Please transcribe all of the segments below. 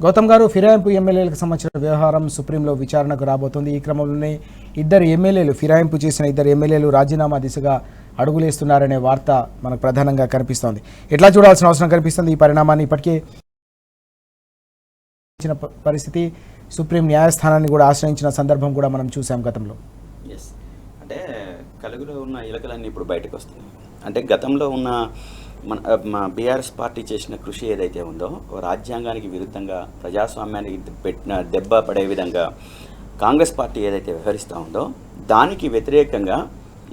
గౌతమ్ గారు, ఫిరాయింపు ఎమ్మెల్యేలకు సంబంధించిన వ్యవహారం సుప్రీంలో విచారణకు రాబోతోంది. ఈ క్రమంలోనే ఫిరాయింపు చేసిన ఇద్దరు ఎమ్మెల్యేలు రాజీనామా దిశగా అడుగులేస్తున్నారనే వార్త మనకు ప్రధానంగా కనిపిస్తోంది. ఎట్లా చూడాల్సిన అవసరం కనిపిస్తుంది ఈ పరిణామాన్ని? ఇప్పటికే పరిస్థితి సుప్రీం న్యాయస్థానాన్ని కూడా ఆశ్రయించిన సందర్భం కూడా మనం చూసాం గతంలో. అంటే కలుగులో ఉన్న ఇలకలన్నీ ఇప్పుడు బయటకు వస్తున్నాయి. అంటే గతంలో ఉన్న మన బీఆర్ఎస్ పార్టీ చేసిన కృషి ఏదైతే ఉందో, రాజ్యాంగానికి విరుద్ధంగా ప్రజాస్వామ్యానికి పెట్టిన దెబ్బ పడే విధంగా కాంగ్రెస్ పార్టీ ఏదైతే వ్యవహరిస్తూ ఉందో దానికి వ్యతిరేకంగా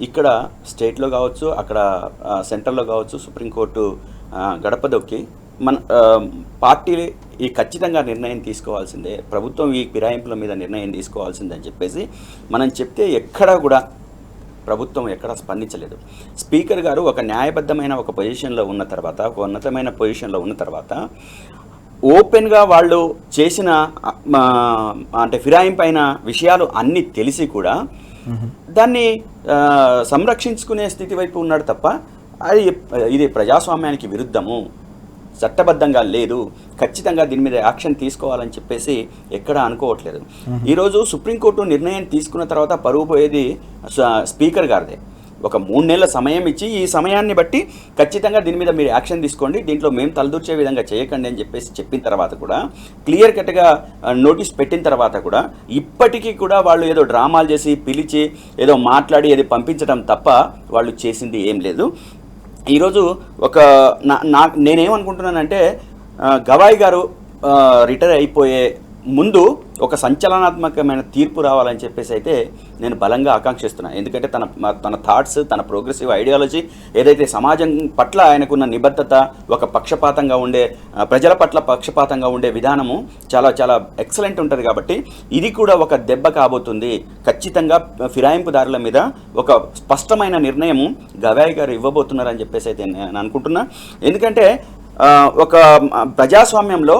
ఇక్కడ స్టేట్లో కావచ్చు, అక్కడ సెంట్రల్లో కావచ్చు, సుప్రీంకోర్టు గడప దొక్కి మన పార్టీ ఈ ఖచ్చితంగా నిర్ణయం తీసుకోవాల్సిందే, ప్రభుత్వం ఈ ఫిరాయింపుల మీద నిర్ణయం తీసుకోవాల్సిందని చెప్పేసి మనం చెప్తే ఎక్కడా కూడా ప్రభుత్వం ఎక్కడా స్పందించలేదు. స్పీకర్ గారు ఒక న్యాయబద్ధమైన ఒక పొజిషన్లో ఉన్న తర్వాత, ఒక ఉన్నతమైన పొజిషన్లో ఉన్న తర్వాత ఓపెన్గా వాళ్ళు చేసిన అంటే ఫిరాయింపైన విషయాలు అన్నీ తెలిసి కూడా దాన్ని సంరక్షించుకునే స్థితి వైపు ఉన్నాడు తప్ప ఇది ప్రజాస్వామ్యానికి విరుద్ధము, చట్టబద్ధంగా లేదు, ఖచ్చితంగా దీని మీద యాక్షన్ తీసుకోవాలని చెప్పేసి ఎక్కడా అనుకోవట్లేదు. ఈరోజు సుప్రీంకోర్టు నిర్ణయం తీసుకున్న తర్వాత పరువు పోయేది స్పీకర్ గారిదే. ఒక 3 నెలల సమయం ఇచ్చి ఈ సమయాన్ని బట్టి ఖచ్చితంగా దీని మీద మీరు యాక్షన్ తీసుకోండి, దీంట్లో మేము తలదూర్చే విధంగా చేయకండి అని చెప్పేసి చెప్పిన తర్వాత కూడా, క్లియర్ కట్గా నోటీస్ పెట్టిన తర్వాత కూడా ఇప్పటికీ కూడా వాళ్ళు ఏదో డ్రామాలు చేసి పిలిచి ఏదో మాట్లాడి ఏది పంపించడం తప్ప వాళ్ళు చేసింది ఏం లేదు. ఈరోజు నేనేమనుకుంటున్నానంటే గవాయ్ గారు రిటైర్ అయిపోయే ముందు ఒక సంచలనాత్మకమైన తీర్పు రావాలని చెప్పేసి అయితే నేను బలంగా ఆకాంక్షిస్తున్నాను. ఎందుకంటే తన థాట్స్, తన ప్రోగ్రెసివ్ ఐడియాలజీ ఏదైతే సమాజం పట్ల ఆయనకున్న నిబద్ధత, ఒక పక్షపాతంగా ఉండే ప్రజల పట్ల పక్షపాతంగా ఉండే విధానము చాలా చాలా ఎక్సలెంట్ ఉంటుంది. కాబట్టి ఇది కూడా ఒక దెబ్బ కాబోతుంది. ఖచ్చితంగా ఫిరాయింపుదారుల మీద ఒక స్పష్టమైన నిర్ణయం గవాయ్ గారు ఇవ్వబోతున్నారని చెప్పేసి అయితే నేను అనుకుంటున్నా. ఎందుకంటే ఒక ప్రజాస్వామ్యంలో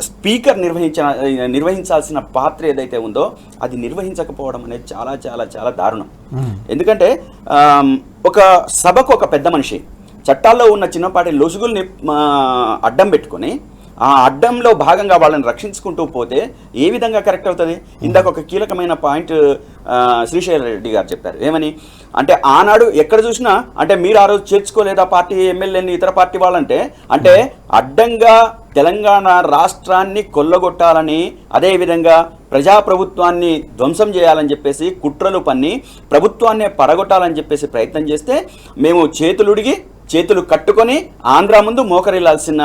స్పీకర్ నిర్వహించాల్సిన పాత్ర ఏదైతే ఉందో అది నిర్వహించకపోవడం అనేది చాలా చాలా చాలా దారుణం. ఎందుకంటే ఒక సభకు ఒక పెద్ద మనిషి చట్టాల్లో ఉన్న చిన్నపాటి లొసుగుల్ని అడ్డం పెట్టుకొని ఆ అడ్డంలో భాగంగా వాళ్ళని రక్షించుకుంటూ పోతే ఏ విధంగా కరెక్ట్ అవుతుంది? ఇందాక ఒక కీలకమైన పాయింట్ శ్రీశైల రెడ్డి గారు చెప్పారు. ఏమని అంటే, ఆనాడు ఎక్కడ చూసినా అంటే మీరు ఆ రోజు చేర్చుకోలేదా పార్టీ ఎమ్మెల్యేని ఇతర పార్టీ వాళ్ళంటే, అంటే అడ్డంగా తెలంగాణ రాష్ట్రాన్ని కొల్లగొట్టాలని, అదేవిధంగా ప్రజాప్రభుత్వాన్ని ధ్వంసం చేయాలని చెప్పేసి కుట్రలు పన్ని ప్రభుత్వాన్నే పడగొట్టాలని చెప్పేసి ప్రయత్నం చేస్తే మేము చేతులు కట్టుకొని ఆంధ్ర ముందు మోకరిల్లాల్సిన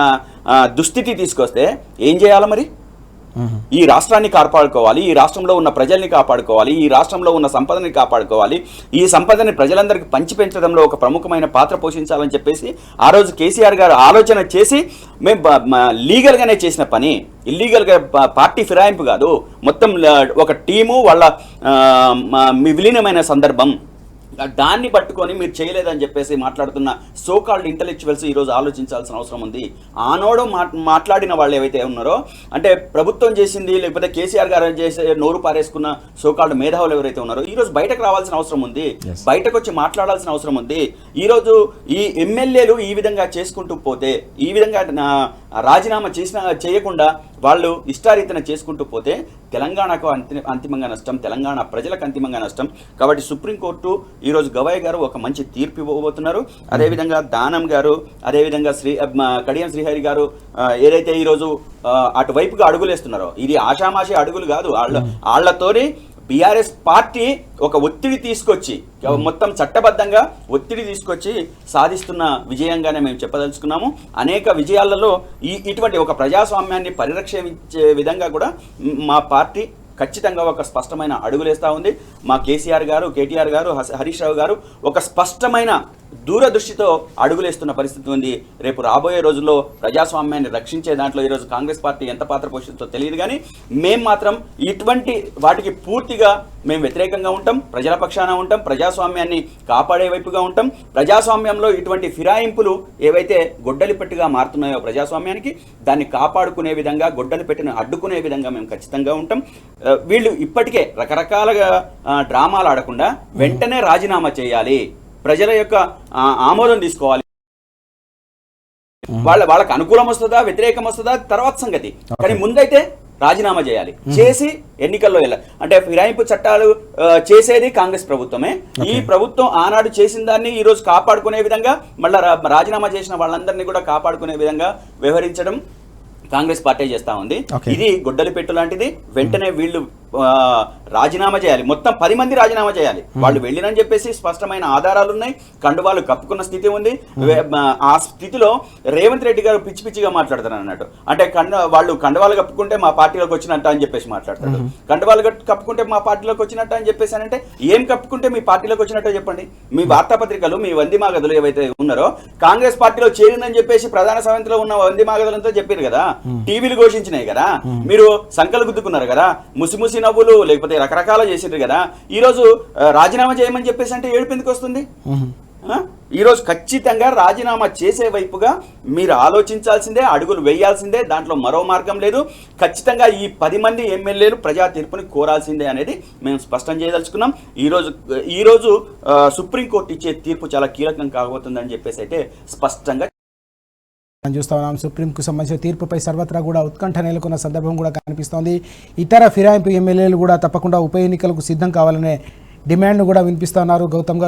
దుస్థితి తీసుకొస్తే ఏం చేయాలి మరి? ఈ రాష్ట్రాన్ని కాపాడుకోవాలి, ఈ రాష్ట్రంలో ఉన్న ప్రజల్ని కాపాడుకోవాలి, ఈ రాష్ట్రంలో ఉన్న సంపదని కాపాడుకోవాలి, ఈ సంపదని ప్రజలందరికీ పంచిపెంచడంలో ఒక ప్రముఖమైన పాత్ర పోషించాలని చెప్పేసి ఆ రోజు కేసీఆర్ గారు ఆలోచన చేసి మేము లీగల్గానే చేసిన పని, ఇల్లీగల్గా పార్టీ ఫిరాయింపు కాదు, మొత్తం ఒక టీము వాళ్ళ విలీనమైన సందర్భం. దాన్ని పట్టుకొని మీరు చేయలేదని చెప్పేసి మాట్లాడుతున్న సోకాల్డ్ ఇంటలెక్చువల్స్ ఈరోజు ఆలోచించాల్సిన అవసరం ఉంది. ఆనోడు మాట్లాడిన వాళ్ళు ఏవైతే ఉన్నారో, అంటే ప్రభుత్వం చేసింది లేకపోతే కేసీఆర్ గారు చేసే నోరు పారేసుకున్న సోకాల్డ్ మేధావులు ఎవరైతే ఉన్నారో ఈరోజు బయటకు రావాల్సిన అవసరం ఉంది, బయటకు వచ్చి మాట్లాడాల్సిన అవసరం ఉంది. ఈరోజు ఈ ఎమ్మెల్యేలు ఈ విధంగా చేసుకుంటూ పోతే, ఈ విధంగా రాజీనామా చేయకుండా వాళ్ళు ఇష్టారీతన చేసుకుంటూ పోతే తెలంగాణకు అంతిమంగా నష్టం, తెలంగాణ ప్రజలకు అంతిమంగా నష్టం. కాబట్టి సుప్రీంకోర్టు ఈరోజు గవాయ్ గారు ఒక మంచి తీర్పు ఇవ్వబోతున్నారు. అదేవిధంగా దానం గారు, అదేవిధంగా కడియం శ్రీహరి గారు ఏదైతే ఈరోజు అటువైపుగా అడుగులేస్తున్నారో, ఇది ఆషామాషి అడుగులు కాదు. వాళ్ళతోని బీఆర్ఎస్ పార్టీ ఒక ఒత్తిడి తీసుకొచ్చి, మొత్తం చట్టబద్ధంగా ఒత్తిడి తీసుకొచ్చి సాధిస్తున్న విజయంగానే మేము చెప్పదలుచుకున్నాము. అనేక విజయాలలో ఇటువంటి ఒక ప్రజాస్వామ్యాన్ని పరిరక్షించే విధంగా కూడా మా పార్టీ ఖచ్చితంగా ఒక స్పష్టమైన అడుగులేస్తూ ఉంది. మా కేసీఆర్ గారు, కేటీఆర్ గారు, హరీష్ రావు గారు ఒక స్పష్టమైన దూరదృష్టితో అడుగులేస్తున్న పరిస్థితి ఉంది. రేపు రాబోయే రోజుల్లో ప్రజాస్వామ్యాన్ని రక్షించే దాంట్లో ఈరోజు కాంగ్రెస్ పార్టీ ఎంత పాత్ర పోషిస్తుందో తెలియదు, కానీ మేము మాత్రం ఇటువంటి వాటికి పూర్తిగా మేము వ్యతిరేకంగా ఉంటాం, ప్రజల పక్షాన ఉంటాం, ప్రజాస్వామ్యాన్ని కాపాడే వైపుగా ఉంటాం. ప్రజాస్వామ్యంలో ఇటువంటి ఫిరాయింపులు ఏవైతే గొడ్డలి పెట్టిగా మారుతున్నాయో ప్రజాస్వామ్యానికి, దాన్ని కాపాడుకునే విధంగా, గొడ్డలి పెట్టిన అడ్డుకునే విధంగా మేము ఖచ్చితంగా ఉంటాం. వీళ్ళు ఇప్పటికే రకరకాలుగా డ్రామాలు ఆడకుండా వెంటనే రాజీనామా చేయాలి, ప్రజల యొక్క ఆమోదం తీసుకోవాలి. వాళ్ళకి అనుకూలం వస్తుందా వ్యతిరేకం వస్తుందా తర్వాత సంగతి, కానీ ముందైతే రాజీనామా చేయాలి, చేసి ఎన్నికల్లో వెళ్ళాలి. అంటే ఫిరాయింపు చట్టాలు చేసేది కాంగ్రెస్ ప్రభుత్వమే. ఈ ప్రభుత్వం ఆనాడు చేసిన దాన్ని ఈ రోజు కాపాడుకునే విధంగా మళ్ళీ రాజీనామా చేసిన వాళ్ళందరినీ కూడా కాపాడుకునే విధంగా వ్యవహరించడం కాంగ్రెస్ పార్టీ చేస్తా ఉంది. ఇది గొడ్డలి పెట్టు లాంటిది. వెంటనే వీళ్ళు రాజీనామా చేయాలి, మొత్తం 10 మంది రాజీనామా చేయాలి. వాళ్ళు వెళ్ళినని చెప్పేసి స్పష్టమైన ఆధారాలు ఉన్నాయి, కండువాలు కప్పుకున్న స్థితి ఉంది. ఆ స్థితిలో రేవంత్ రెడ్డి గారు పిచ్చి పిచ్చిగా మాట్లాడతారు అన్నట్టు. అంటే వాళ్ళు కండువాలు కప్పుకుంటే మా పార్టీలోకి వచ్చినట్టు అని చెప్పేసి మాట్లాడతారు. కండువాలు కప్పుకుంటే మా పార్టీలోకి వచ్చినట్టు అని చెప్పేసి అంటే ఏం కప్పుకుంటే మీ పార్టీలోకి వచ్చినట్టు చెప్పండి. మీ వార్తాపత్రికలు, మీ వందిమాగదులు ఏవైతే ఉన్నారో కాంగ్రెస్ పార్టీలో చేరిందని చెప్పేసి ప్రధాన సమితిలో ఉన్న వందిమాగదులంతా చెప్పారు కదా, టీవీలు ఘోషించినాయి కదా, మీరు సంకలు గుద్దుకున్నారు కదా, ముసిముసి నవ్వులు లేకపోతే రకరకాల చేసిండ్రు కదా. ఈ రోజు రాజీనామా చేయమని చెప్పేసి అంటే ఏడుపు ఎందుకు వస్తుంది? ఈ రోజు ఖచ్చితంగా రాజీనామా చేసే వైపుగా మీరు ఆలోచించాల్సిందే, అడుగులు వేయాల్సిందే, దాంట్లో మరో మార్గం లేదు. ఖచ్చితంగా ఈ 10 మంది ఎమ్మెల్యేలు ప్రజా తీర్పుని కోరాల్సిందే అనేది మేము స్పష్టం చేయదలుచుకున్నాం. ఈ రోజు సుప్రీంకోర్టు ఇచ్చే తీర్పు చాలా కీలకం కాబోతుందని చెప్పేసి అయితే స్పష్టంగా చూస్తా ఉన్నాం. సుప్రీంకు సంబంధించిన తీర్పుపై సర్వత్రా కూడా ఉత్కంఠ నెలకొన్న సందర్భం కూడా కనిపిస్తోంది. ఇతర ఫిరాయింపు ఎమ్మెల్యేలు కూడా తప్పకుండా ఉప ఎన్నికలకు సిద్ధం కావాలనే డిమాండ్ను కూడా వినిపిస్తున్నారు. గౌతమ్ గారు